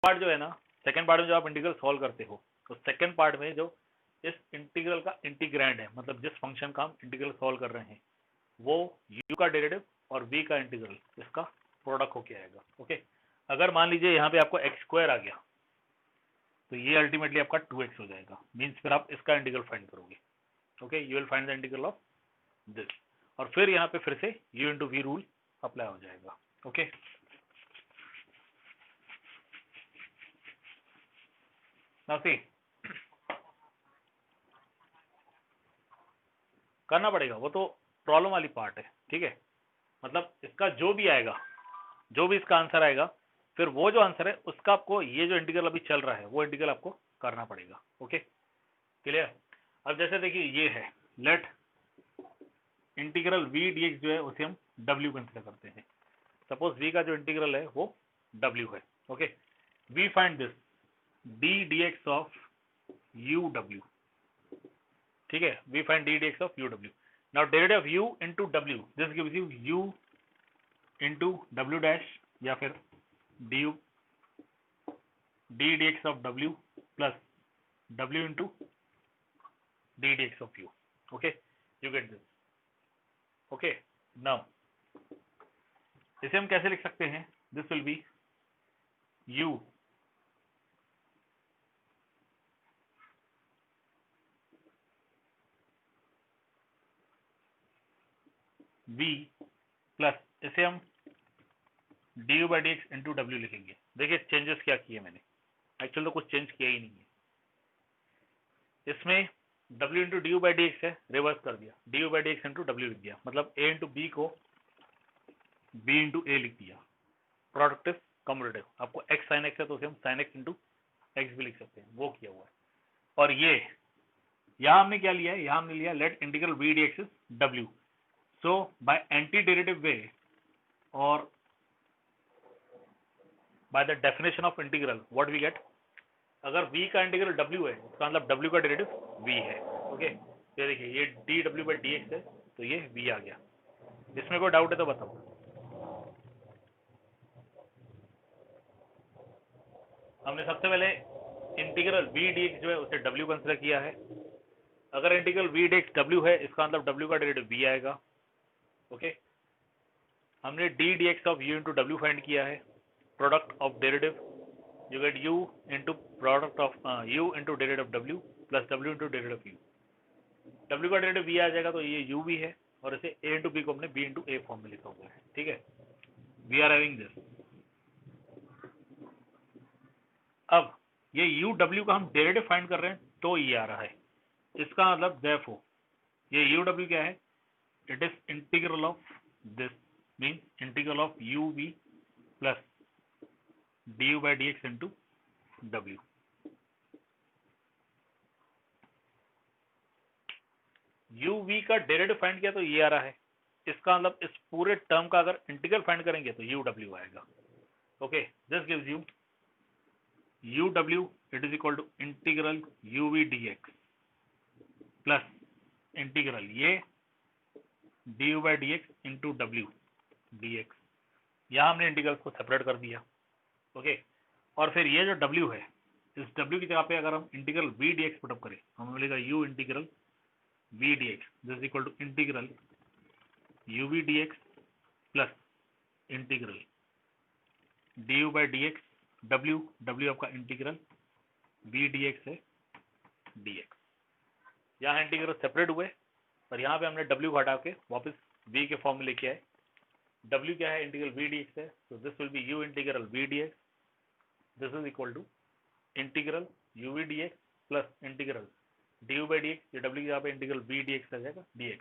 Part जो है ना, सेकंड पार्ट में जो आप इंटीग्रल सॉल्व करते हो, तो सेकंड पार्ट में जो इस इंटीग्रल का इंटीग्रैंड है, मतलब जिस फंक्शन का हम इंटीग्रल सॉल्व कर रहे हैं, वो u का डेरिवेटिव और v का इंटीग्रल, इसका प्रोडक्ट होके आएगा। ओके, अगर मान लीजिए यहाँ पे आपको एक्स स्क्वायर आ गया, तो ये अल्टीमेटली आपका 2x हो जाएगा, मीन्स फिर आप इसका इंटीग्रल फाइंड करोगे। Okay, you will find the integral of this, और फिर यहाँ पे फिर से u into V rule apply हो जाएगा। ओके, नाउ सी, करना पड़ेगा, वो तो प्रॉब्लम वाली पार्ट है, ठीक है। मतलब इसका जो भी आएगा, जो भी इसका आंसर आएगा, फिर वो जो आंसर है उसका आपको ये जो इंटीग्रल अभी चल रहा है वो इंटीग्रल आपको करना पड़ेगा। Okay, clear. अब जैसे देखिए ये है, लेट इंटीग्रल v dx जो है उसे हम w कंसिडर करते हैं। सपोज v का जो इंटीग्रल है वो w है। Okay, we find this d dx of uw, ठीक है, we find d dx of uw। Now derivative of u into w, this gives you u into w dash, या फिर du d dx of w plus w into d dx of u। Okay, you get this. Okay, now इसे हम कैसे लिख सकते हैं, this will be u v plus, इसे हम du by D x into W लिखेंगे। देखिए चेंजेस क्या किए मैंने, एक्चुअल तो कुछ चेंज किया ही नहीं है इसमें। w into D by D x है, रिवर्स कर दिया, D by D x into W लिख दिया, मतलब a इंटू बी को b इंटू ए लिख दिया। प्रोडक्ट इज कम्यूटेटिव, आपको x साइन एक्स है तो उसे हम साइन एक्स इंटू एक्स भी लिख सकते हैं, वो किया हुआ है। और ये यहाँ हमने क्या लिया है, यहाँ हमने लिया let integral v dx is w, so by anti derivative we और by the definition of integral what we get, अगर v का इंटीग्रल w है, इसका मतलब w का डेरिवेटिव v है। ओके, ये देखिए ये D W by D x है, तो ये v आ गया। इसमें कोई डाउट है तो बताओ। हमने सबसे पहले इंटीग्रल v dx जो है उसे w कंसिडर किया है। अगर इंटीग्रल v dx w है, इसका मतलब w का डेरिवेटिव v आएगा। ओके, हमने d dx of u into W find किया है, product of derivative, you get u into product of u into derivative of w plus w into derivative of u। w का derivative v आ जाएगा, तो ये u भी है, और इसे a into b को हमने b into a फॉर्म में लिखा हुआ है। ठीक है, वी आर हैविंग दिस। अब ये u w का हम डेरिवेटिव फाइंड कर रहे हैं, तो ये आ रहा है, इसका मतलब therefore ये u w क्या है, it is integral of this, means integral of u v plus du by dx into w। u v का डेरिवेटिव फाइंड किया तो ये आ रहा है, इसका मतलब इस पूरे टर्म का अगर इंटीग्रल फाइंड करेंगे तो u w आएगा। Okay, this gives you u w it is equal to integral u v dx plus integral ये du by dx into w dx। यहाँ हमने इंटीग्रल को सेपरेट कर दिया। ओके, और फिर ये जो w है, इस w की जगह पे अगर हम इंटीग्रल v dx पुटअप करें, हमें मिलेगा u integral v dx, this is equal to integral u v dx plus integral du by dx w आपका इंटीग्रल v dx है dx। यहाँ इंटीग्रल सेपरेट हुए और यहाँ पे हमने w हटा के वापस v के फॉर्म में लेके आए। w क्या है, इंटीग्रल v dx है, तो this will be u integral v dx, this is equal to integral u v dx plus integral du by dx, ये w की जगह पे इंटीग्रल v dx आ जाएगा dx।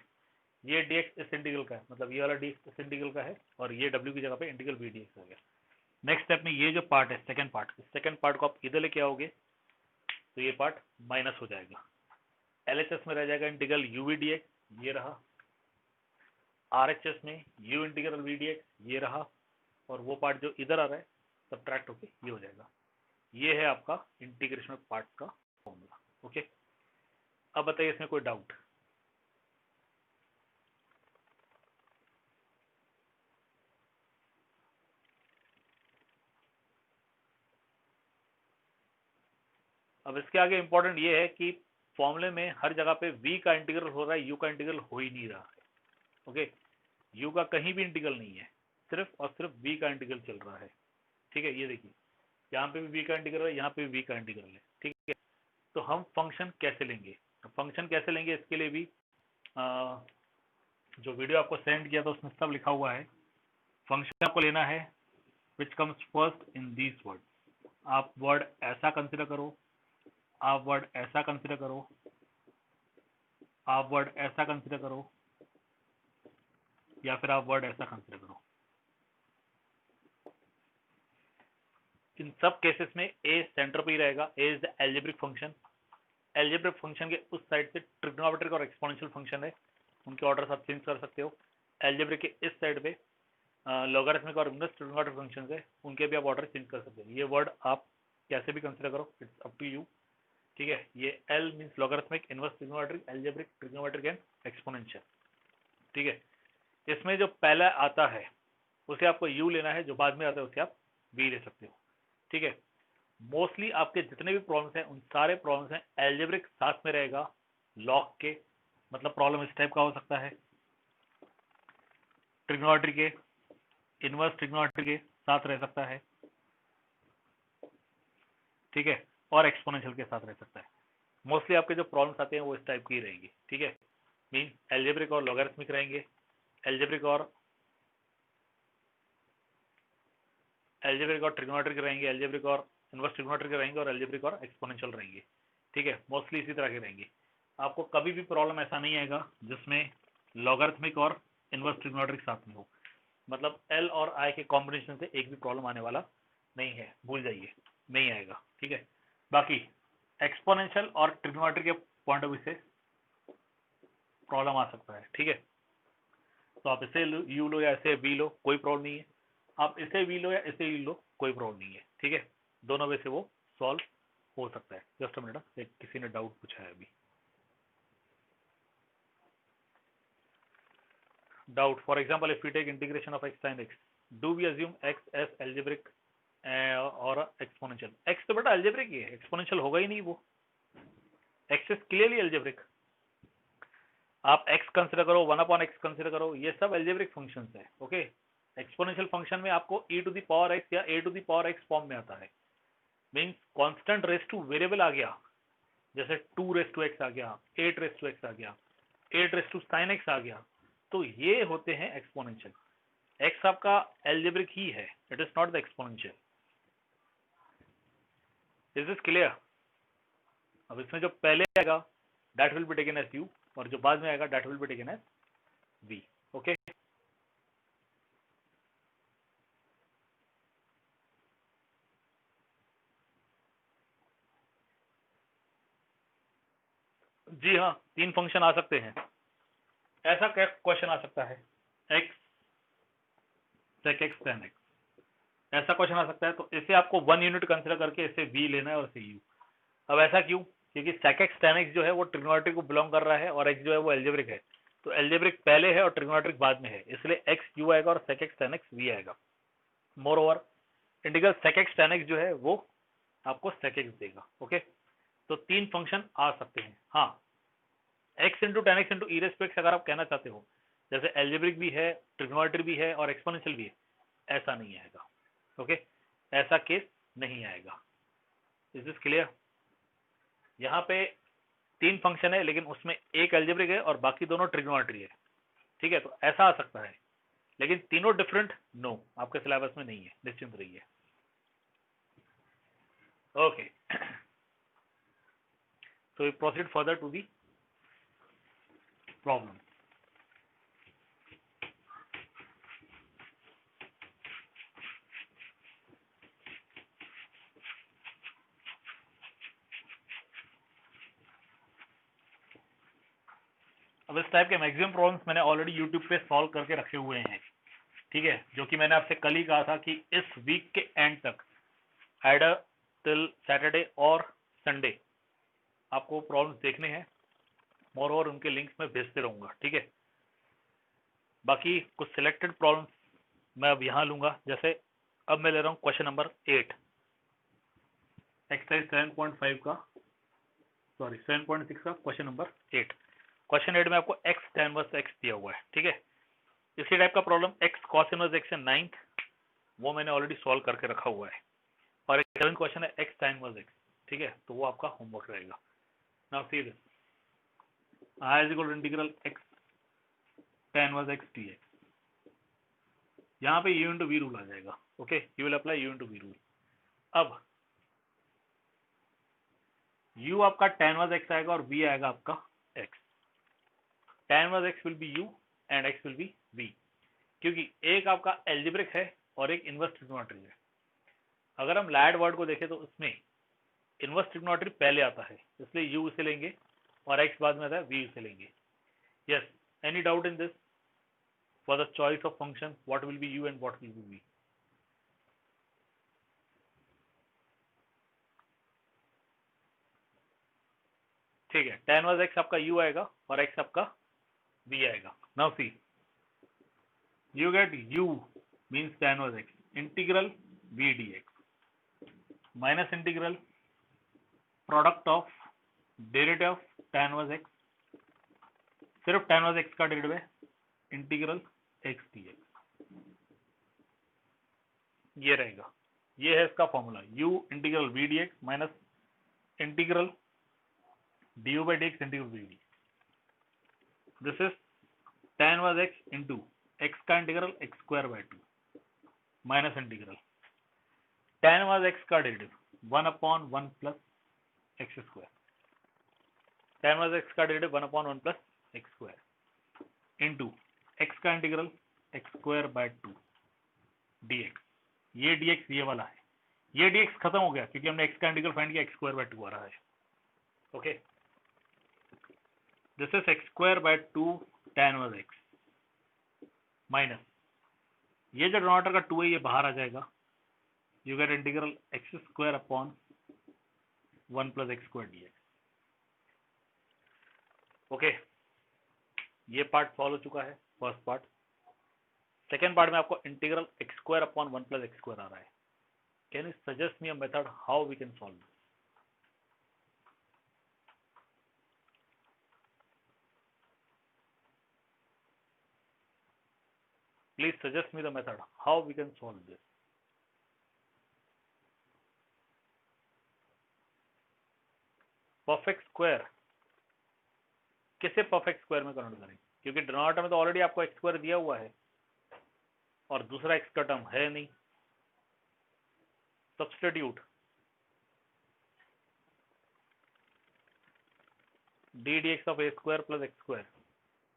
ये dx इस इंटीग्रल का है, मतलब ये वाला dx इस इंटीग्रल का है, और ये w की जगह पे इंटीग्रल v dx आ गया। नेक्स्ट स्टेप में ये जो पार्ट है सेकंड पार्ट, इस सेकंड पार्ट को आप इधर लेके आओगे तो ये पार्ट माइनस हो जाएगा, LHS में रह जाएगा इंटीग्रल u v dx, ये रहा, RHS में u इंटीग्रल v dx, ये रहा, और वो पार्ट जो इधर आ रहा है सब्ट्रैक्ट होके ये हो जाएगा। ये है आपका इंटीग्रेशन पार्ट का फॉर्मूला। ओके, अब बताइए इसमें कोई डाउट। अब इसके आगे इंपॉर्टेंट ये है कि फॉर्मूले में हर जगह पे v का इंटीग्रल हो रहा है, u का इंटीग्रल हो ही नहीं रहा है। ओके, u का कहीं भी इंटीग्रल नहीं है, सिर्फ और सिर्फ v का इंटीग्रल चल रहा है। ठीक है, ये देखिए यहाँ पे भी v का इंटीग्रल है, यहाँ पे भी v का इंटीग्रल है। ठीक है, तो हम फंक्शन कैसे लेंगे, फंक्शन कैसे लेंगे इसके लिए भी जो वीडियो आपको सेंड किया था उसमें सब लिखा हुआ है। फंक्शन आपको लेना है which comes first in these word. आप वर्ड ऐसा कंसिडर करो, आप वर्ड ऐसा कंसिडर करो, आप वर्ड ऐसा कंसिडर करो, या फिर आप वर्ड ऐसा कंसिडर करो। इन सब केसेस में ए सेंटर पे ही रहेगा। A is the algebraic function. Algebraic function के उस साइड से ट्रिग्नोमेट्रिक और एक्सपोनेंशियल फंक्शन है, उनके ऑर्डर आप चेंज कर सकते हो। एल्जेब्रिक के इस साइड पे लॉगरिथमिक और इनवर्स ट्रिग्नोमेट्रिक फंक्शन है, उनके भी आप ऑर्डर चेंज कर सकते हो। ये वर्ड आप कैसे भी कंसिडर करो, इट्स अप टू यू। ठीक है, ये L means logarithmic, inverse trigonometric, algebraic, trigonometric and exponential. ठीक है, इसमें जो पहला आता है उसे आपको यू लेना है, जो बाद में आता है उसे आप वी ले सकते हो। ठीक है, मोस्टली आपके जितने भी प्रॉब्लम्स हैं उन सारे प्रॉब्लम्स हैं एल्जेब्रिक साथ में रहेगा लॉग के, मतलब प्रॉब्लम इस टाइप का हो सकता है, ट्रिग्नोमेट्री के, इनवर्स ट्रिग्नोमेट्री के साथ रह सकता है। ठीक है, और एक्सपोनेंशियल के साथ रह सकता है। मोस्टली आपके जो प्रॉब्लम्स आते हैं वो इस टाइप की रहेंगी। ठीक है, मीन एल्जेब्रिक और लॉगरिथमिक रहेंगे, एल्जेब्रिक और ट्रिग्नोमेट्रिक रहेंगे, एल्जेब्रिक और इनवर्स ट्रिग्नोमेट्रिक रहेंगे, और एल्जेब्रिक और एक्सपोनेंशियल रहेंगे। ठीक है, मोस्टली इसी तरह के रहेंगे। आपको कभी भी प्रॉब्लम ऐसा नहीं आएगा जिसमें लॉगरिथमिक और इनवर्स ट्रिग्नोमेट्रिक साथ में हो, मतलब एल और आई के कॉम्बिनेशन से एक भी प्रॉब्लम आने वाला नहीं है, भूल जाइए, नहीं आएगा। ठीक है, बाकी एक्सपोनेंशियल और ट्रिग्नोमेट्री के पॉइंट ऑफ व्यू से प्रॉब्लम आ सकता है। ठीक है, तो आप इसे यू लो या इसे वी लो, कोई प्रॉब्लम नहीं है। आप इसे वी लो या इसे यू लो, कोई प्रॉब्लम नहीं है। ठीक है, दोनों में से वो सॉल्व हो सकता है। जस्ट अ मिनट, किसी ने डाउट पूछा है अभी। Doubt, for example if we take integration of X sine X, do we assume X as algebraic और एक्सपोनेंशियल? एक्स तो बेटा एल्जेब्रिक ही है, एक्सपोनेंशियल होगा ही नहीं वो, एक्स इज क्लियरली एल्जेब्रिक। आप x कंसिडर करो, 1/x कंसिडर करो, ये सब एल्जेब्रिक फंक्शंस है। ओके, एक्सपोनेंशियल फंक्शन में आपको e to the power x या a to the power x form में आता है, means constant raise to variable आ गया, जैसे 2 रेस टू x आ गया, 8 रेस टू x आ गया, 8 रेस टू sin x आ गया, तो ये होते हैं एक्सपोनेंशियल। x आपका एल्जेब्रिक ही है, it is not the exponential. Is this clear? अब इसमें जो पहले आएगा that will be taken as u, और जो बाद में आएगा that will be taken as v। Okay, जी हाँ, 3 फंक्शन आ सकते हैं। ऐसा क्वेश्चन आ सकता है, x sec x tan x, ऐसा क्वेश्चन आ सकता है। तो इसे आपको 1 यूनिट कंसिडर करके इसे v लेना है और इसे u। अब ऐसा क्यों? क्योंकि sec x tan x जो है वो ट्रिग्नोमेट्री को बिलोंग कर रहा है, और x जो है वो एल्जेब्रिक है, तो एल्जेब्रिक पहले है और ट्रिग्नोमेट्रिक बाद में है, इसलिए x u आएगा और sec x tan x v आएगा। More over integral sec x tan x जो है वो आपको sec x देगा। ओके, तो 3 फंक्शन आ सकते हैं। हाँ, x into ten X into E raise to x अगर आप कहना चाहते हो, जैसे एल्जेब्रिक भी है, ट्रिग्नोमेट्री भी है और एक्सपोनेंशियल भी है, ऐसा नहीं आएगा। ओके, ऐसा केस नहीं आएगा। Is this clear? यहाँ पे 3 फंक्शन है, लेकिन उसमें एक एल्जेब्रिक है और बाकी दोनों ट्रिग्नोमेट्री है। ठीक है, तो ऐसा आ सकता है, लेकिन तीनों डिफरेंट नो, आपके सिलेबस में नहीं है, निश्चिंत रहिए। Okay, so we proceed further to the problem. अब इस टाइप के मैक्सिमम प्रॉब्लम्स मैंने ऑलरेडी यूट्यूब पे सॉल्व करके रखे हुए हैं। ठीक है, जो कि मैंने आपसे कल ही कहा था कि इस वीक के एंड तक, आइडर टिल सैटरडे और संडे, आपको प्रॉब्लम्स देखने हैं, मोर ओवर उनके लिंक्स में भेजते रहूंगा। ठीक है, बाकी कुछ सिलेक्टेड प्रॉब्लम्स मैं अब यहाँ लूंगा, जैसे अब मैं ले रहा हूँ क्वेश्चन नंबर 8। एक्सरसाइज 7.5 का 7.6 का क्वेश्चन नंबर 8। क्वेश्चन 8 में आपको x tan इनवर्स x दिया हुआ है, ठीक है। इसी टाइप का problem x cos inverse x है 9th, वो मैंने ऑलरेडी सॉल्व करके रखा हुआ है। और एक 7th क्वेश्चन है x tan इनवर्स x, ठीक है, तो वो आपका होमवर्क रहेगा। Now see this, I is equal to integral x tan inverse x dx। यहाँ पे u into v रूल आ जाएगा, okay, you will apply u into v rule. अब u आपका tan इनवर्स x आएगा और v आएगा आपका x। tan inverse x will be u and x will be v, क्योंकि एक आपका एल्जेब्रिक है और एक इनवर्स ट्रिग्नोमेट्री है। अगर हम लैड वर्ड को देखें तो उसमें इनवर्स ट्रिग्नोमेट्री पहले आता है, इसलिए u इसे लेंगे और x बाद में आता है, v इसे लेंगे। Yes, any doubt in this? For the choice of function what will be u and what will be v? ठीक है, tan इनवर्स x आपका u आएगा और x आपका v आएगा। Now C, you get u means tan inverse x, integral v dx minus integral product of derivative of tan inverse x, सिर्फ tan inverse x का derivative है, integral x dx, ये रहेगा। ये है इसका formula, u integral v dx minus integral du by dx integral v dx। This is tan inverse x into x का integral x square by 2 minus integral tan inverse x का derivative 1/1 plus x square, tan inverse x का derivative 1/1 plus x square into x का integral x square by 2 dx। ये dx ये वाला है, ये dx खत्म हो गया क्योंकि हमने x का इंटीग्रल फाइंड किया, x स्क्वायर बाय 2 आ रहा है, okay. This is x square by 2 tan inverse x minus ये जो डिनोमिनेटर का 2 है ये बाहर आ जाएगा, you get integral x square upon 1 plus x square dx, okay. ये पार्ट सॉल्व हो चुका है, फर्स्ट पार्ट। सेकेंड पार्ट में आपको integral x square upon 1 plus x square आ रहा है। Can you suggest me a method how we can solve this? Please suggest me the method how we can solve this. Perfect square किसे perfect square में convert करें, क्योंकि denominator में तो already आपको x स्क्वायर दिया हुआ है और दूसरा x का टर्म है नहीं। Substitute D d x of A square plus x square,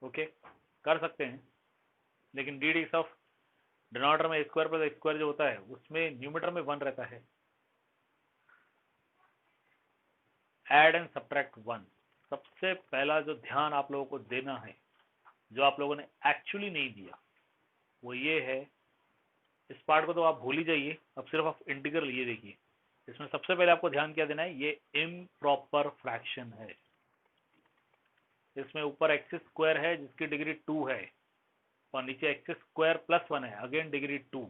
okay, कर सकते हैं, लेकिन D d x of denominator में ए स्क्वायर प्लस एक्स स्क्वायर जो होता है उसमें न्यूमरेटर में 1 रहता है। ऐड एंड सब्ट्रैक्ट 1, सबसे पहला जो ध्यान आप लोगों को देना है, जो आप लोगों ने एक्चुअली नहीं दिया, वो ये है, इस पार्ट को तो आप भूल ही जाइए, अब सिर्फ आप इंटीग्रल ये देखिए। इसमें सबसे पहले आपको ध्यान क्या देना है, ये इम्प्रॉपर फ्रैक्शन है। इसमें ऊपर एक्स स्क्वायर है जिसकी डिग्री 2 है और नीचे एक्स स्क्वायर प्लस 1 है, अगेन डिग्री 2।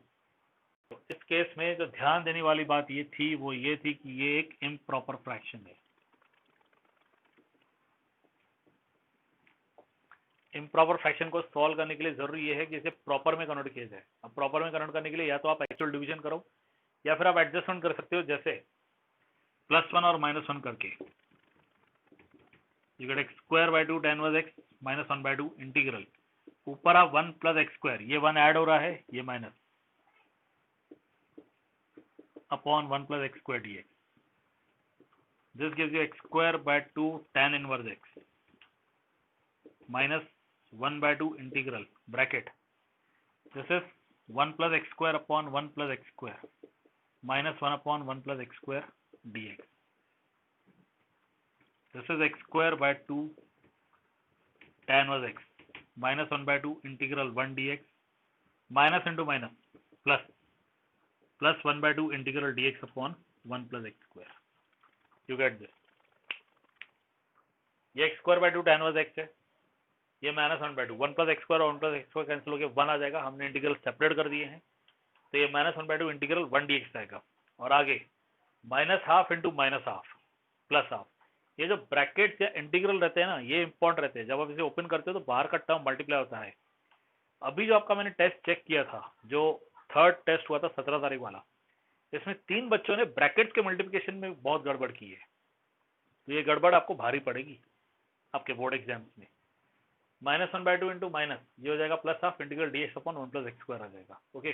तो इस केस में जो ध्यान देने वाली बात ये थी, वो ये थी कि ये एक इम्प्रॉपर फ्रैक्शन है। इम्प्रॉपर फ्रैक्शन को सॉल्व करने के लिए जरूरी ये है कि इसे प्रॉपर में कन्वर्ट किया जाए। अब प्रॉपर में कन्वर्ट करने के लिए या तो आप एक्चुअल डिवीजन करो या फिर आप एडजस्टमेंट कर सकते हो, जैसे +1 और -1 करके। You get X square by 2 tan inverse x minus 1 by 2 integral, ऊपर आप 1 प्लस एक्स स्क्वायर, ये 1 ऐड हो रहा है, ये minus upon 1 plus x square dx। This gives you x square by 2 tan inverse x minus 1 by 2 integral bracket, this is 1 plus x square upon 1 plus x square minus 1 upon 1 plus x square dx. This is x square by 2 tan inverse x minus 1 by 2 integral 1 dx minus into minus plus 1 by 2 integral dx upon 1 plus x square. You get this? ये x square by 2 tan inverse x है, ये -1 by 2, 1 plus x square और 1 plus x square cancel होकर 1 आ जाएगा। हमने integral separate कर दिए हैं, तो ये -1 by 2 इंटीग्रल 1 dx आएगा। और आगे -½ इंटू -½ +½ ये जो ब्रैकेट या इंटीग्रल रहते हैं ना, ये इंपॉर्टेंट रहते हैं। जब आप इसे ओपन करते हो तो बाहर का टर्म मल्टीप्लाई होता है। अभी जो आपका मैंने टेस्ट चेक किया था, जो थर्ड टेस्ट हुआ था 17 तारीख वाला, इसमें 3 बच्चों ने ब्रैकेट के मल्टीप्लिकेशन में बहुत गड़बड़ की है। तो ये गड़बड़ आपको भारी पड़ेगी आपके बोर्ड एग्जाम्स में। -1/2 इंटू माइनस, ये हो जाएगा +½ इंटीग्रल dx अपॉन 1 + x² आ जाएगा। ओके,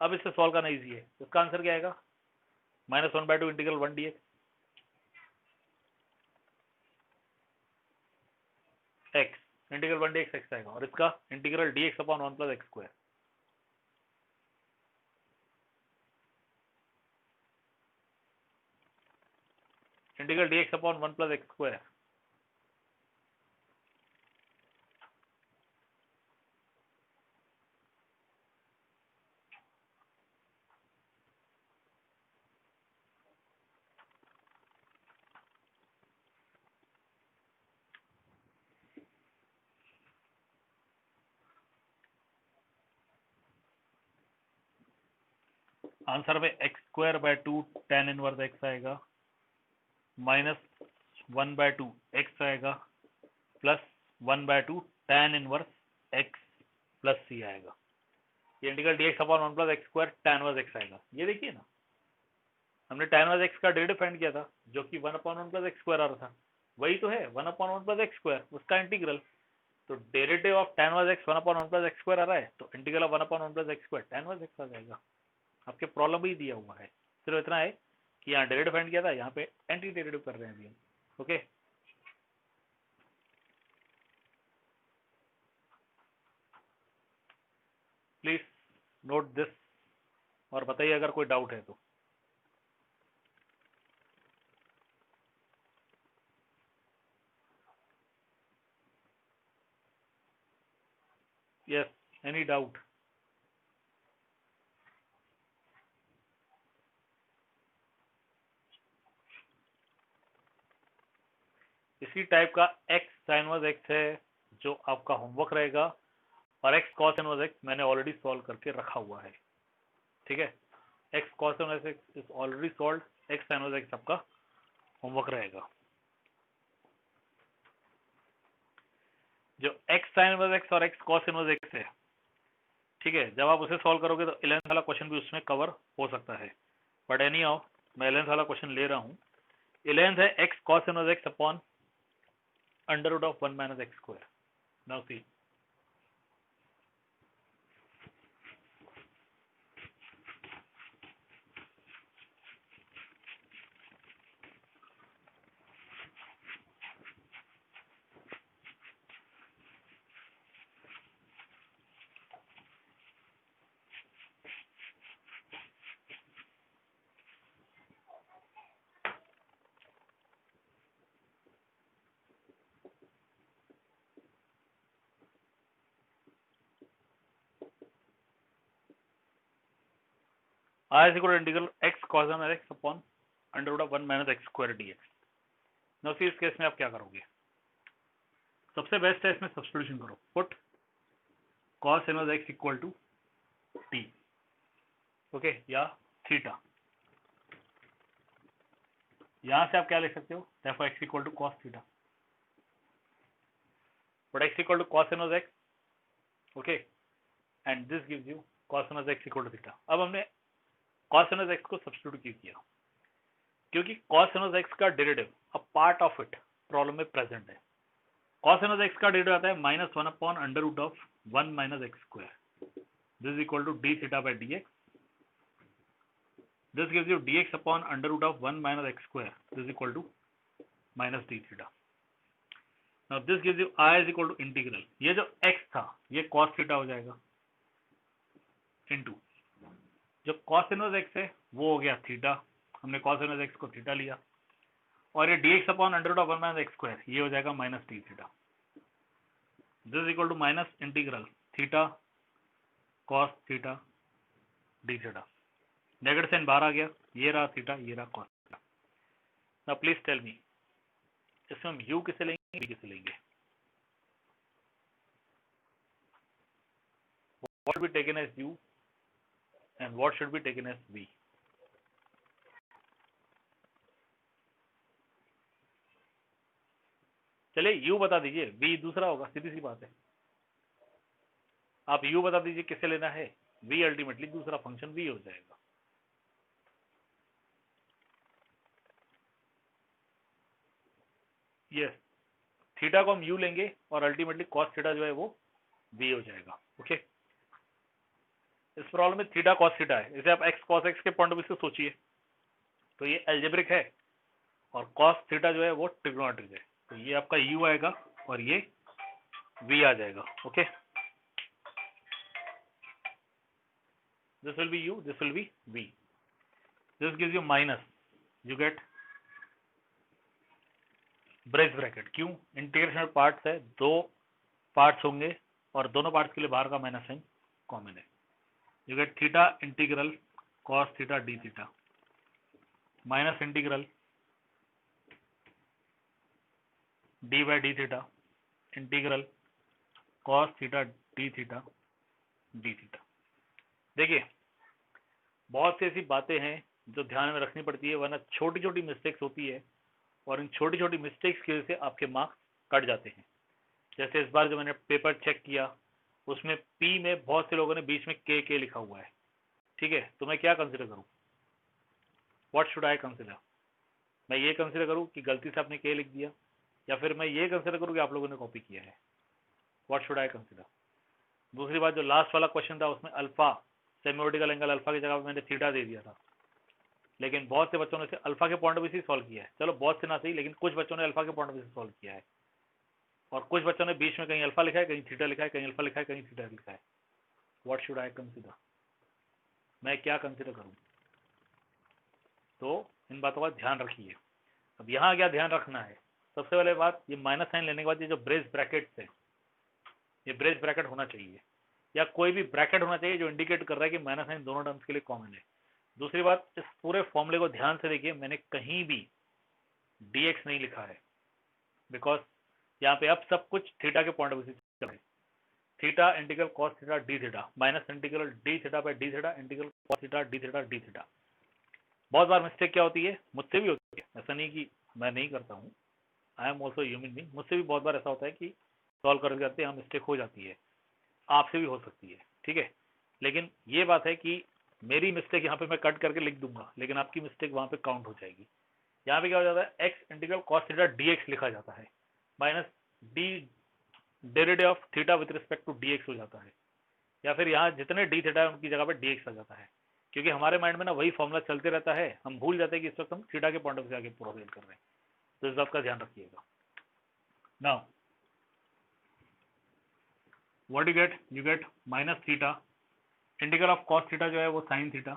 अब इससे सॉल्व करना इजी है। इसका आंसर क्या आएगा? -1/2 integral 1 dx x integral 1 dx x आएगा, और इसका integral dx upon 1 + x²। Integral dx upon 1 + x²। Answer में x²/2 tan इनवर्स x आएगा, -1/2 x आएगा, +1/2 tan इनवर्स x + c आएगा। ये integral dx upon 1 + x² tan inverse x आएगा। ये देखिए ना, हमने tan इनवर्स x का डेरिवेटिव फाइंड किया था, जो कि 1/1 + x² आ रहा था। वही तो है 1/1 + x², उसका इंटीग्रल। तो derivative of tan inverse x 1/1 + x² आ रहा है, तो integral of 1/1 + x² tan inverse x आ जाएगा। आपके प्रॉब्लम भी दिया हुआ है, सिर्फ इतना है कि यहाँ डेरिवेटिव फाइंड किया था, यहाँ पे एंटी डेरिवेटिव कर रहे हैं अभी हम। ओके, प्लीज नोट दिस और बताइए अगर कोई डाउट है तो। Yes, any doubt? इसी टाइप का x sin इनवर्स x है जो आपका होमवर्क रहेगा, और x cos इनवर्स x मैंने ऑलरेडी सॉल्व करके रखा हुआ है। ठीक है, x cos inverse x is already solved, x sin inverse x आपका होमवर्क रहेगा। जो x sin इनवर्स x और x cos इनवर्स x है, ठीक है, जब आप उसे सॉल्व करोगे तो 11th वाला क्वेश्चन भी उसमें कवर हो सकता है। बट एनी हाउ, मैं 11th वाला क्वेश्चन ले रहा हूँ। 11th है x cos inverse x upon √1 - x²। Now see, r is equal to integral x cos inverse x upon √1 - x² dx। Now see, इस केस में आप क्या करोगे? सबसे बेस्ट है इसमें सब्स्टिट्यूशन करो। Put cos inverse x equal to t, okay, या थीटा। यहां से आप क्या लिख सकते हो? therefore x equal to cos theta, but x equal to cos inverse x, okay, and this gives you cos inverse x equal to theta. अब हमने cos इनवर्स x को सब्स्टिट्यूट किया, क्योंकि cos इनवर्स x का derivative a part of it problem में present है। cos inverse x का derivative आता है -1/√1 - x²। This is equal to d theta by dx। This gives you dx upon √1 - x²। This is equal to -d theta. Now this gives you i is equal to integral, ये जो x था ये cos theta हो जाएगा, into जो cos inverse x है वो हो गया थीटा, हमने cos इनवर्स x को थीटा लिया, और ये dx अपॉन √1 - x², ये हो जाएगा -d थीटा। दिस इज इक्वल टू minus integral theta cos theta d theta. Negative sine बाहर आ गया, ये रहा थीटा, ये रहा cos theta. Now please tell me, इसमें हम u किसे लेंगे, v किसे लेंगे? What should be taken as u and what should be taken as v? चलिए यू बता दीजिए, वी दूसरा होगा, सीधी सी बात है। आप यू बता दीजिए किससे लेना है, वी अल्टीमेटली दूसरा फंक्शन वी हो जाएगा। यस, थीटा को हम यू लेंगे और अल्टीमेटली कॉस थीटा जो है वो वी हो जाएगा। ओके, इस प्रॉब्लम में थीटा कॉस थीटा है, इसे आप एक्स कॉस एक्स के पॉइंट ऑफ व्यू से सोचिए तो ये एल्जेब्रिक है, और कॉस थीटा जो है वो ट्रिग्नोमेट्रिक है। तो ये आपका यू आएगा और ये वी आ जाएगा। Okay, this will be you, this will be V, this gives you minus, you get brace bracket. क्यों? इंटीग्रेशन पार्ट्स है, दो पार्ट्स होंगे और दोनों पार्ट्स के लिए बाहर का माइनस साइन कॉमन है। You get theta integral cos theta D theta minus integral D by D theta integral cos theta D theta D theta. देखिए, बहुत सी ऐसी बातें हैं जो ध्यान में रखनी पड़ती है, वरना छोटी छोटी मिस्टेक्स होती है और इन छोटी छोटी मिस्टेक्स की वजह से आपके मार्क्स कट जाते हैं। जैसे इस बार जो मैंने पेपर चेक किया उसमें पी में बहुत से लोगों ने बीच में के लिखा हुआ है। ठीक है, तो मैं क्या कंसिडर करूं? What should I consider? मैं ये कंसिडर करूं कि गलती से आपने के लिख दिया, या फिर मैं ये कंसिडर करूं कि आप लोगों ने कॉपी किया है? What should I consider? दूसरी बात, जो लास्ट वाला क्वेश्चन था उसमें अल्फा सेमियोटिकल एंगल अल्फा की जगह पर मैंने थीटा दे दिया था, लेकिन बहुत से बच्चों ने इसे अल्फा के पॉइंट ऑफ व्यू से सॉल्व किया है। चलो बहुत से ना सही, लेकिन कुछ बच्चों ने अल्फा के पॉइंट ऑफ व्यू से सॉल्व किया है, और कुछ बच्चों ने बीच में कहीं अल्फा लिखा है, कहीं थीटा लिखा है, कहीं अल्फा लिखा है, कहीं थीटा लिखा है। What should I consider? मैं क्या कंसिडर करूं? तो इन बातों का ध्यान रखिए। अब यहाँ क्या ध्यान रखना है? सबसे पहले बात, ये माइनस साइन लेने के बाद ये जो ब्रेस ब्रैकेट है, ये ब्रेस ब्रैकेट होना चाहिए, या कोई भी ब्रैकेट होना चाहिए जो इंडिकेट कर रहा है कि माइनस साइन दोनों टर्म्स के लिए कॉमन है। दूसरी बात, इस पूरे फॉर्मूले को ध्यान से देखिए, मैंने कहीं भी dx नहीं लिखा है, बिकॉज यहाँ पे अब सब कुछ थीटा के पॉइंट ऑफ व्यू से चल रहा है। Theta integral cos theta D theta minus integral D theta by D theta integral cos theta D theta D theta. बहुत बार मिस्टेक क्या होती है, मुझसे भी होती है, ऐसा नहीं कि मैं नहीं करता हूँ, I am also human being, मुझसे भी बहुत बार ऐसा होता है कि सॉल्व कर जाते हैं, मिस्टेक हो जाती है, आपसे भी हो सकती है। ठीक है, लेकिन ये बात है कि मेरी मिस्टेक यहाँ पे मैं कट करके लिख दूंगा, लेकिन आपकी मिस्टेक वहां पे काउंट हो जाएगी। यहाँ पे क्या हो जाता है, X integral cos theta DX लिखा जाता है, minus D derivative of theta with respect to DX हो जाता है, या फिर यहाँ जितने डी थीटा है उनकी जगह पे डीएक्स आ जाता है, क्योंकि हमारे माइंड में ना वही फॉर्मूला चलते रहता है, हम भूल जाते हैं कि इस वक्त हम थीटा के पॉइंट ऑफ व्यू आगे प्रोसीड कर रहे हैं। तो इस बात का ध्यान रखिएगा। Now what you get minus theta integral of cos theta जो है वो sine theta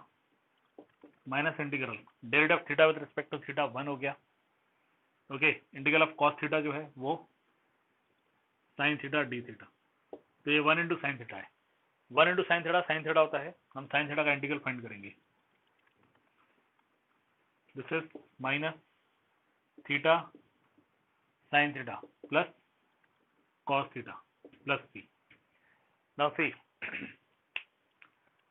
minus integral derivative of theta with respect to theta 1 हो गया। Okay, integral of cos theta जो है वो साइन थीटा डी थीटा, तो ये 1 इंटू साइन थीटा है। 1 इंटू साइन थीटा होता है, हम साइन थीटा का इंटीग्रल फाइंड करेंगे। This is minus theta sine theta plus cos theta plus c. Now C,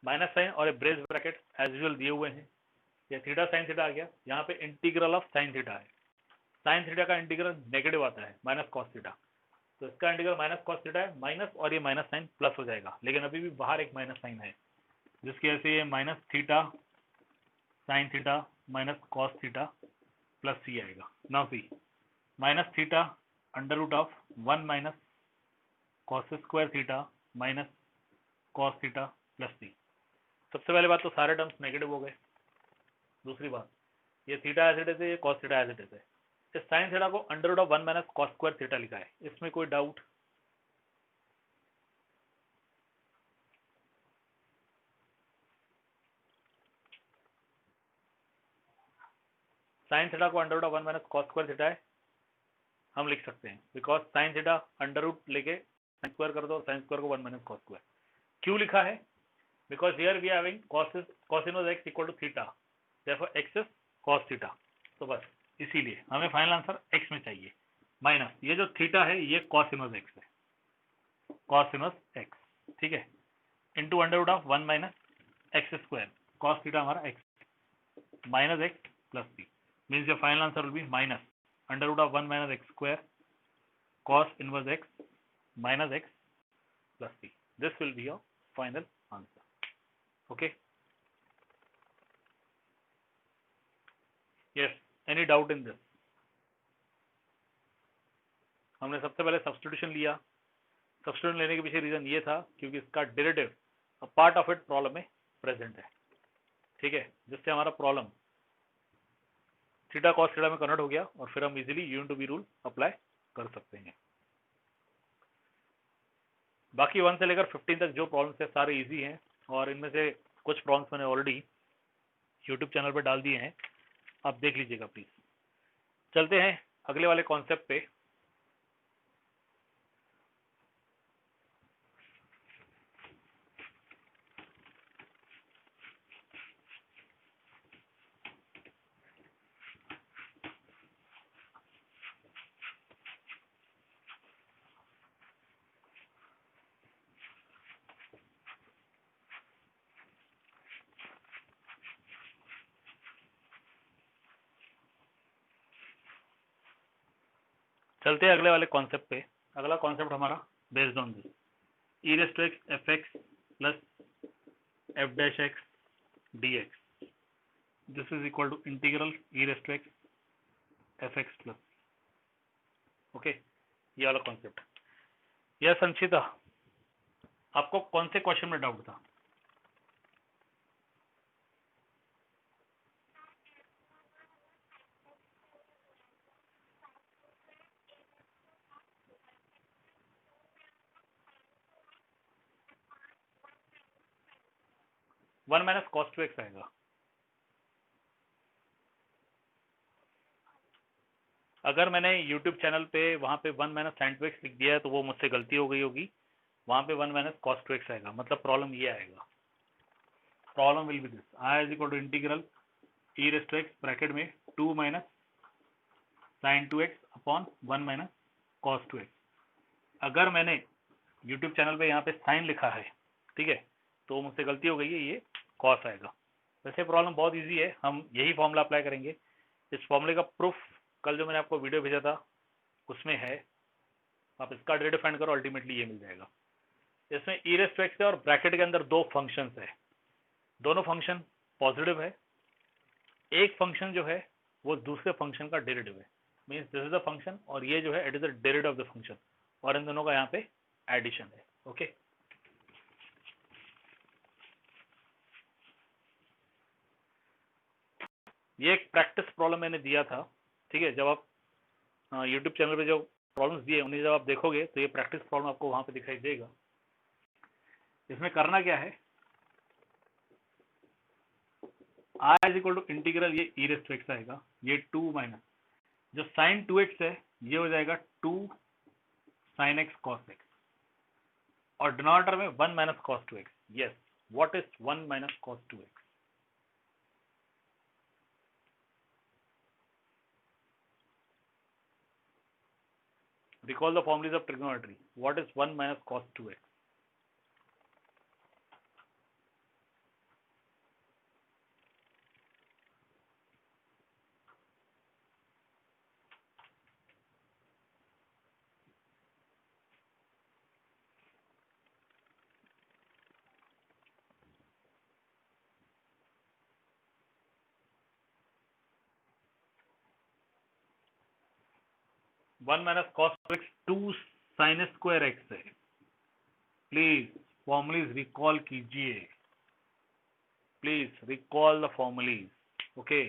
minus sine और ब्रेस ब्रैकेट एज यूजुअल दिए हुए हैं, ये थीटा साइन थीटा आ गया, यहाँ पे इंटीग्रल ऑफ साइन थीटा है, साइन थीटा का इंटीग्रल नेगेटिव आता है माइनस कॉस थीटा, तो इसका इंटीग्रल माइनस कॉस थीटा है, माइनस और ये माइनस साइन प्लस हो जाएगा, लेकिन अभी भी बाहर एक माइनस साइन है, जिसकी वजह से ये minus theta sine theta minus cos theta plus C आएगा। Now C, minus theta under root of 1 minus cos square theta minus cos theta plus C. सबसे पहले बात तो सारे टर्म्स नेगेटिव हो गए। दूसरी बात, ये थीटा एज इट इज है, ये cos theta as it is है। इस साइन थीटा को under root of 1 minus cos square theta लिखा है, इसमें कोई डाउट? साइन थीटा को under root of 1 minus cos square theta है, हम लिख सकते हैं, because sine theta under root लेके साइन स्क्वायर कर दो, साइन स्क्वायर को 1 माइनस कॉस स्क्वायर। क्यों लिखा है? Because here we are having cos inverse x equal to theta, therefore x is cos theta. तो बस इसीलिए हमें फाइनल आंसर x में चाहिए, माइनस ये जो थीटा है ये cos इनवर्स x है, cos इनवर्स x, ठीक है, into under root of 1 minus x square, cos theta हमारा x माइनस x प्लस सी, means your final answer will be minus under root of 1 minus x square cos inverse x minus x plus c. This will be your final answer. Okay. Yes. Any doubt in this? हमने सबसे पहले substitution लिया. Substitution लेने के पीछे reason ये था क्योंकि इसका derivative a part of it problem में प्रेजेंट है. ठीक है, जिससे हमारा प्रॉब्लम थीटा कॉस थीटा में कन्वर्ट हो गया और फिर हम easily u into v rule apply कर सकते हैं. बाकी 1 से लेकर 15 तक जो प्रॉब्लम्स है सारे इजी हैं और इनमें से कुछ प्रॉब्लम्स मैंने ऑलरेडी यूट्यूब चैनल पर डाल दिए हैं, आप देख लीजिएगा प्लीज. चलते हैं अगले वाले कॉन्सेप्ट पे. चलते हैं अगले वाले कॉन्सेप्ट पे. अगला कॉन्सेप्ट हमारा based on this e raise to x f x plus f dash x d x. This is equal to integral e raise to x f x plus. Okay, ये वाला कॉन्सेप्ट. यह संचिता, आपको कौन से question में doubt था? One minus cos two x आएगा. अगर मैंने यूट्यूब चैनल पे वहां पे 1 माइनस साइन टू एक्स लिख दिया है तो वो मुझसे गलती हो गई होगी. वहां पे 1 माइनस कॉस टू एक्स आएगा. मतलब प्रॉब्लम ये आएगा. Problem will be this I is equal to integral e raise to x bracket में 2 minus sine two x upon 1 minus cos two x. अगर मैंने यूट्यूब चैनल पे यहाँ पे साइन लिखा है, ठीक है, तो मुझसे गलती हो गई है, ये कॉस आएगा. वैसे प्रॉब्लम बहुत इजी है, हम यही फॉर्मूला अप्लाई करेंगे. इस फॉर्मूले का प्रूफ कल जो मैंने आपको वीडियो भेजा था उसमें है. आप इसका डेरिवेटिव फाइंड करो, अल्टीमेटली ये मिल जाएगा. इसमें ई रेज़ टू एक्स है और ब्रैकेट के अंदर दो फंक्शंस है. दोनों फंक्शन पॉजिटिव है. एक फंक्शन जो है वो दूसरे फंक्शन का डेरिवेटिव है. Means this is the function और ये जो है it is the derivative of the function और इन दोनों का यहाँ पे एडिशन है. ओके, ये एक प्रैक्टिस प्रॉब्लम मैंने दिया था. ठीक है, जब आप यूट्यूब चैनल पे जो प्रॉब्लम्स दिए उन्हें जब आप देखोगे तो ये प्रैक्टिस प्रॉब्लम आपको वहां पे दिखाई देगा. इसमें करना क्या है, आई इज इक्वल टू इंटीग्रल ये ई रेज़ टू एक्स आएगा, ये 2 माइनस जो साइन 2x है ये हो जाएगा 2 साइन एक्स कॉस एक्स और डिनोमिनेटर में 1 minus cos 2x. Yes, what is 1 minus cos 2x? Recall the formulas of trigonometry. What is 1 minus cos 2x? One minus cos x 2 sine square x है. Please formulae recall कीजिए. Please recall the formulae. Okay,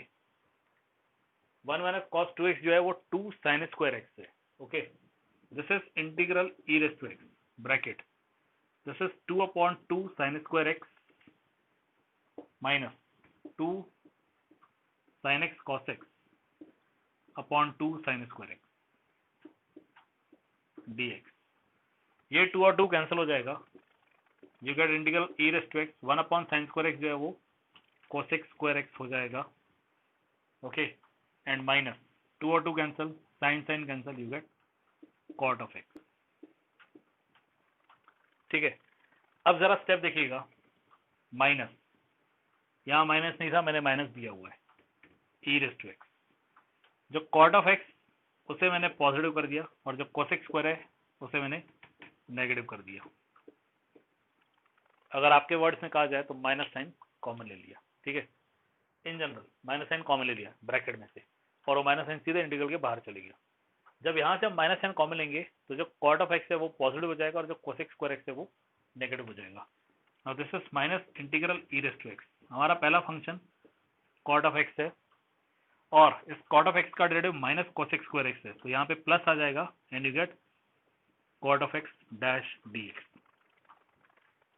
1 minus cos 2x जो है वो 2 sine square x है. Okay, this is integral e raise to x bracket. This is 2 upon 2 sine square x minus 2 sine x cos x upon 2 sine square x dx. ये 2 और 2 cancel हो जाएगा. You get integral e raise to x 1 upon sine square x जो है वो cosec square x हो जाएगा. Okay, and minus 2 और 2 cancel, sine sine cancel, you get cot of x. ठीक है, अब जरा स्टेप देखिएगा. माइनस, यहाँ माइनस नहीं था, मैंने माइनस दिया हुआ है. ई रेज़ टू एक्स जो कॉट ऑफ एक्स उसे मैंने पॉजिटिव कर दिया और जो कोसेक स्क्वायर है उसे मैंने नेगेटिव कर दिया। अगर आपके वर्ड्स में कहा जाए तो माइनस साइन कॉमन ले लिया, ठीक है। In general minus sine common ले लिया ब्रैकेट में से, और वो माइनस साइन सीधे इंटीग्रल के बाहर चले गया। जब यहाँ से हम माइनस साइन कॉमन लेंगे तो जो कॉट ऑफ एक्स है वो पॉजिटिव हो जाएगा और जो कोसेक स्क्वायर एक्स है वो नेगेटिव हो जाएगा। Now this is minus integral e raise to x. हमारा पहला फंक्शन कॉट ऑफ एक्स है और इस कॉट ऑफ एक्स का derivative minus cosec square x है, तो यहाँ पे प्लस आ जाएगा and you get cot of x dash d x.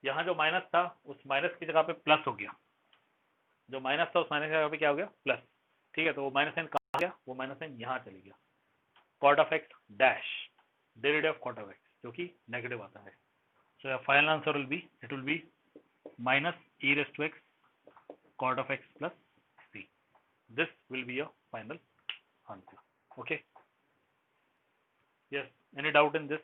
यहाँ जो माइनस था उस माइनस की जगह पे प्लस हो गया, जो माइनस था उस माइनस की जगह पे क्या हो गया प्लस, ठीक है। तो वो माइनस साइन कहाँ गया, वो माइनस साइन यहाँ चली गया। Cot of x dash derivative of cot of x जो कि नेगेटिव आता है। So final answer will be minus e raise to x cot of x plus c. This will be your final answer. Okay, yes, any doubt in this?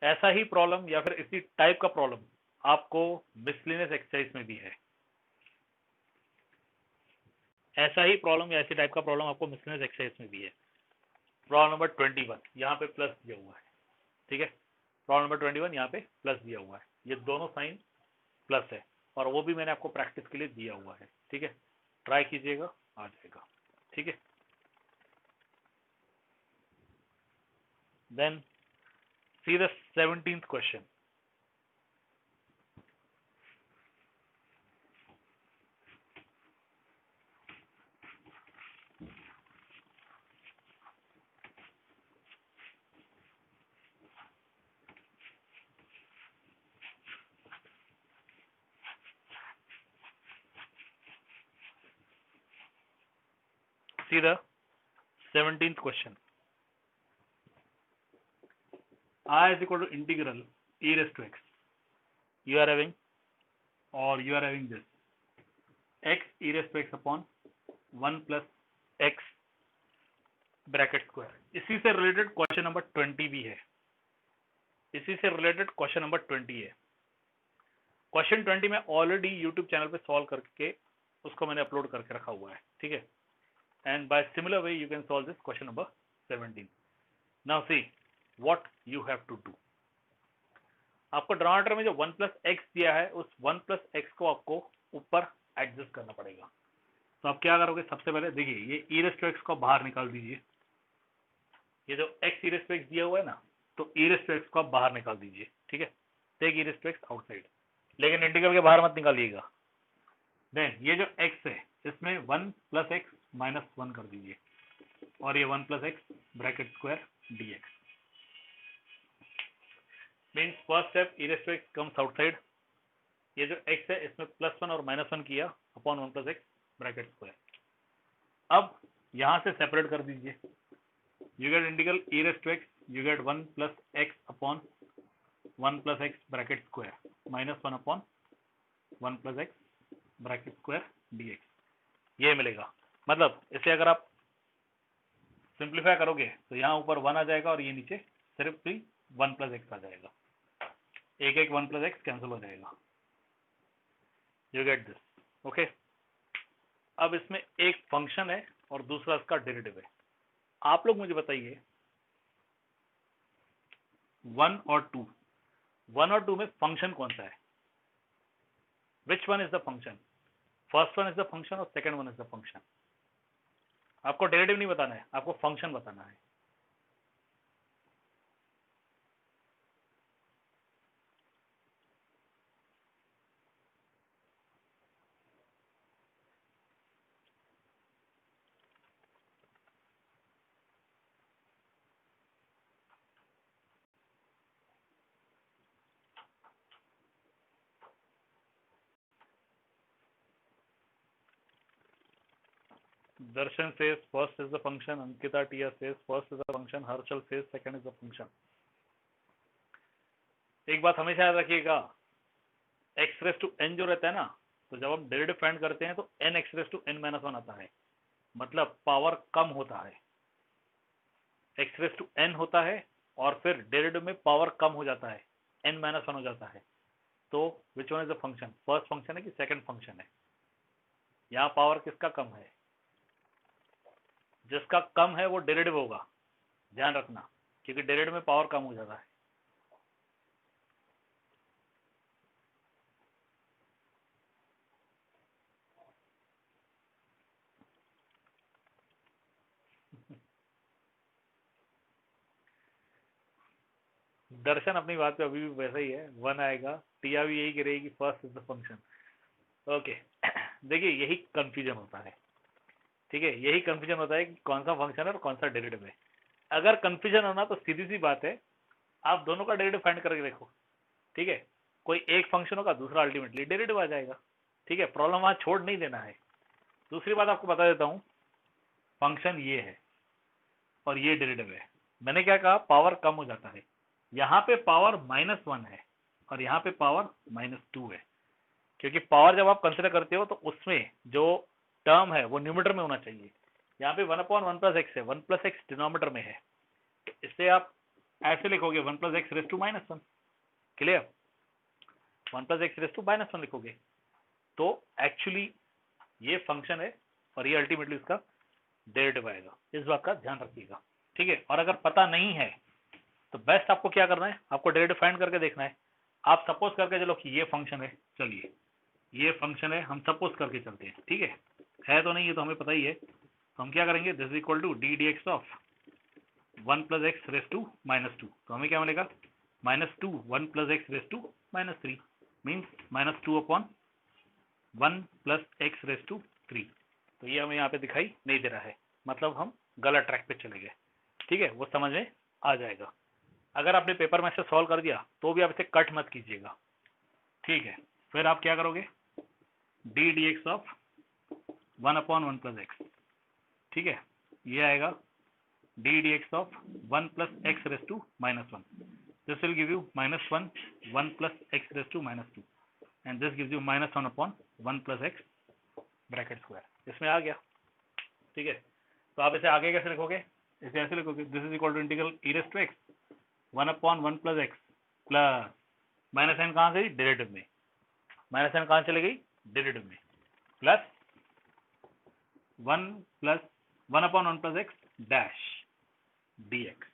ऐसा ही problem या फिर इसी type का प्रॉब्लम आपको miscellaneous exercise में भी है। ऐसा ही प्रॉब्लम या ऐसी टाइप का प्रॉब्लम आपको मिसलेनियस एक्सरसाइज में भी है। प्रॉब्लम नंबर 21 यहाँ पे प्लस दिया हुआ है, ठीक है। प्रॉब्लम नंबर 21 यहाँ पे प्लस दिया हुआ है, ये दोनों साइन प्लस है और वो भी मैंने आपको प्रैक्टिस के लिए दिया हुआ है, ठीक है। ट्राई कीजिएगा, आ जाएगा, ठीक है। Then see the 17th question. See the 17th question. I is equal to integral e raised to x. You are having this x e raised to x upon 1 plus x bracket square. इसी से related question number 20 भी है, इसी से related question number 20 है। Question 20 में already YouTube channel पे solve करके उसको मैंने अपलोड करके रखा हुआ है, ठीक है। And by similar way you can solve this question number 17। Now see what you have to do. आपको डिनोमिनेटर में जो 1 प्लस एक्स दिया है उस 1 प्लस एक्स को आपको ऊपर एडजस्ट करना पड़ेगा। तो आप क्या करोगे, सबसे पहले देखिए ये ई रेज़ टू एक्स को बाहर निकाल दीजिए। ये जो x e raise to x दिया हुआ है ना, तो ई रेज़ टू एक्स को आप बाहर निकाल दीजिए, ठीक है। Take e raise to x outside, लेकिन इंटीग्रल के बाहर मत निकालिएगा। देन ये जो x है इसमें 1 प्लस एक्स माइनस 1 कर दीजिए और ये 1 plus x bracket square d x. Means first step e raise to x comes outside. ये जो x है इसमें +1 और -1 किया upon 1 plus x bracket square. अब यहां से सेपरेट कर दीजिए। You get integral e raise to x, you get 1 plus x upon 1 plus x bracket square -1 upon 1 plus x bracket square d x, ये मिलेगा। मतलब इसे अगर आप सिंप्लीफाई करोगे तो यहाँ ऊपर 1 आ जाएगा और ये नीचे सिर्फ भी 1 प्लस एक्स आ जाएगा। एक एक 1 प्लस एक्स कैंसिल हो जाएगा। You get this, okay. अब इसमें एक फंक्शन है और दूसरा इसका डेरिवेटिव है। आप लोग मुझे बताइए 1 और 2 में फंक्शन कौन सा है? Which one is the function? First one is the function और second one is the function. आपको डेरिवेटिव नहीं बताना है, आपको फंक्शन बताना है। Darshan says first is the function, Ankita Tia says first is the function, Harshal says second is the function. एक बात हमेशा याद रखिएगा, x रेस टू n जो रहता है ना, तो जब हम डेरिवेटिव फाइंड करते हैं तो n x raise to n minus 1 आता है, मतलब पावर कम होता है। x रेस टू n होता है और फिर डेरिवेटिव में पावर कम हो जाता है, n माइनस 1 हो जाता है। तो विच one is the function? First function है कि सेकंड फंक्शन है? यहाँ पावर किसका कम है, जिसका कम है वो डेरिवेटिव होगा, ध्यान रखना, क्योंकि डेरिवेटिव में पावर कम हो जाता है। दर्शन अपनी बात पे अभी भी वैसा ही है, 1 आएगा, टिया भी यही करेगी, first is the function. Okay देखिए यही कंफ्यूजन होता है, ठीक है, यही कंफ्यूजन होता है कि कौन सा फंक्शन है और कौन सा डेरिवेटिव है। अगर कंफ्यूजन होना तो सीधी सी बात है, आप दोनों का डेरिवेटिव फाइंड करके देखो, ठीक है, कोई एक फंक्शन होगा, दूसरा अल्टीमेटली डेरिवेटिव आ जाएगा, ठीक है, प्रॉब्लम वहां छोड़ नहीं देना है। दूसरी बात आपको बता देता हूं, फंक्शन ये है और ये डेरिवेटिव है, मैंने क्या कहा, पावर कम हो जाता है, यहाँ पे पावर -1 है और यहाँ पे पावर -2 है, क्योंकि पावर जब आप कंसिडर करते हो तो उसमें जो टर्म है वो न्यूमरेटर में होना चाहिए। यहाँ पे 1/1 + x है, 1 + x डिनोमिनेटर में है, तो इससे आप ऐसे लिखोगे 1 + x raise to -1, clear, 1 + x raise to -1 लिखोगे, तो एक्चुअली ये फंक्शन है और ये अल्टीमेटली इसका डेरिवेटिव आएगा, इस बात का ध्यान रखिएगा, ठीक है। और अगर पता नहीं है तो बेस्ट आपको क्या करना है, आपको डेरिवेटिव फाइंड करके देखना है। आप सपोज करके चलो कि ये फंक्शन है, चलिए ये फंक्शन है, हम सपोज करके चलते हैं, ठीक है तो नहीं, ये तो हमें पता ही है, तो हम क्या करेंगे, this equal to d d x of 1 + x raise to -2, तो हमें क्या मिलेगा, -2 1 + x raise to -3 means -2/1 + x raise to 3। तो ये हमें यहाँ पे दिखाई नहीं दे रहा है, मतलब हम गलत ट्रैक पे चले गए, ठीक है, वो समझ में आ जाएगा। अगर आपने पेपर में से सॉल्व कर दिया तो भी आप इसे कट मत कीजिएगा, ठीक है। फिर आप क्या करोगे, d d x of 1/1 + x, ठीक है, ये आएगा d d x of 1 + x raise to -1, this will give you -1 1 + x raise to -2 and this gives you -1/1 + x bracket square, इसमें आ गया, ठीक है। तो आप इसे आगे कैसे लिखोगे, इसे ऐसे लिखोगे, this is equal to integral e raise to x 1/1 + x plus minus sine कहाँ गई, डेरिवेटिव में, माइनस साइन कहाँ चली गई, डेरिवेटिव में, प्लस 1/1 + x डैश dx,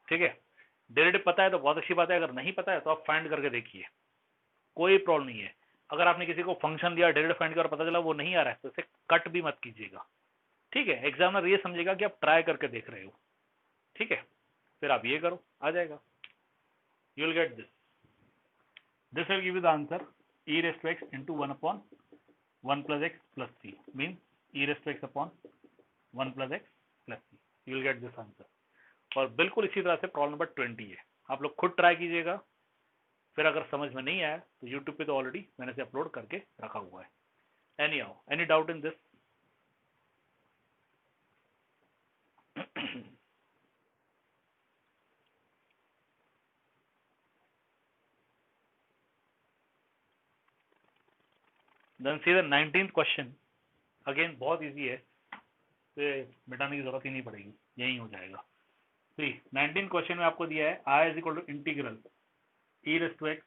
ठीक है। डेरिवेटिव पता है तो बहुत अच्छी बात है, अगर नहीं पता है तो आप फाइंड करके देखिए, कोई प्रॉब्लम नहीं है। अगर आपने किसी को फंक्शन दिया, डेरिवेटिव फाइंड किया और पता चला वो नहीं आ रहा है तो इसे कट भी मत कीजिएगा, ठीक है। एग्जामिनर ये समझेगा कि आप ट्राई करके देख रहे हो, ठीक है। फिर आप ये करो, आ जाएगा, you will get this will give you the answer e raise to x into 1/1 + x + 3 means e raise to x upon 1 + x + 3, you will get this answer। और बिल्कुल इसी तरह से प्रॉब्लम नंबर 20 है, आप लोग खुद ट्राई कीजिएगा। फिर अगर समझ में नहीं आया तो यूट्यूब पे तो ऑलरेडी मैंने इसे अपलोड करके रखा हुआ है। Any doubt in this? Then see the 19th question, again बहुत इजी है, तो मिटाने की जरूरत ही नहीं पड़ेगी, यही हो जाएगा। 19 क्वेश्चन में आपको दिया है i is equal to integral e raise to x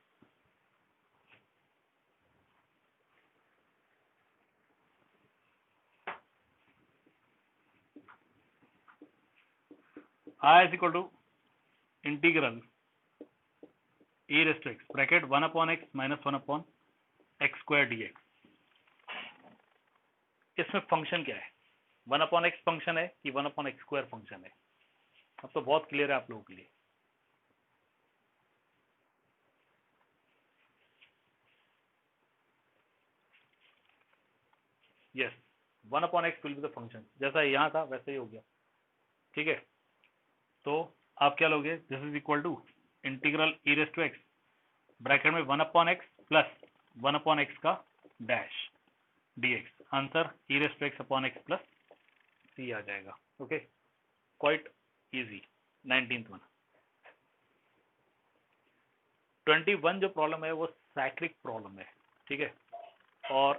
i is equal to integral e raise to x bracket 1/x - 1/x² dx। इसमें फंक्शन क्या है, 1/x फंक्शन है कि 1/x² फंक्शन है? अब तो बहुत क्लियर है आप लोगों के लिए। Yes, 1/x will be the function, जैसा यहाँ था वैसे ही हो गया, ठीक है। तो आप क्या लोगे, this is equal to integral e raise to x bracket में 1/x प्लस 1/x का dash dx, answer e raise to x upon x plus c आ जाएगा। Okay, quite easy. 19th one. 21 जो प्रॉब्लम है वो साइक्लिक प्रॉब्लम है, ठीक है, और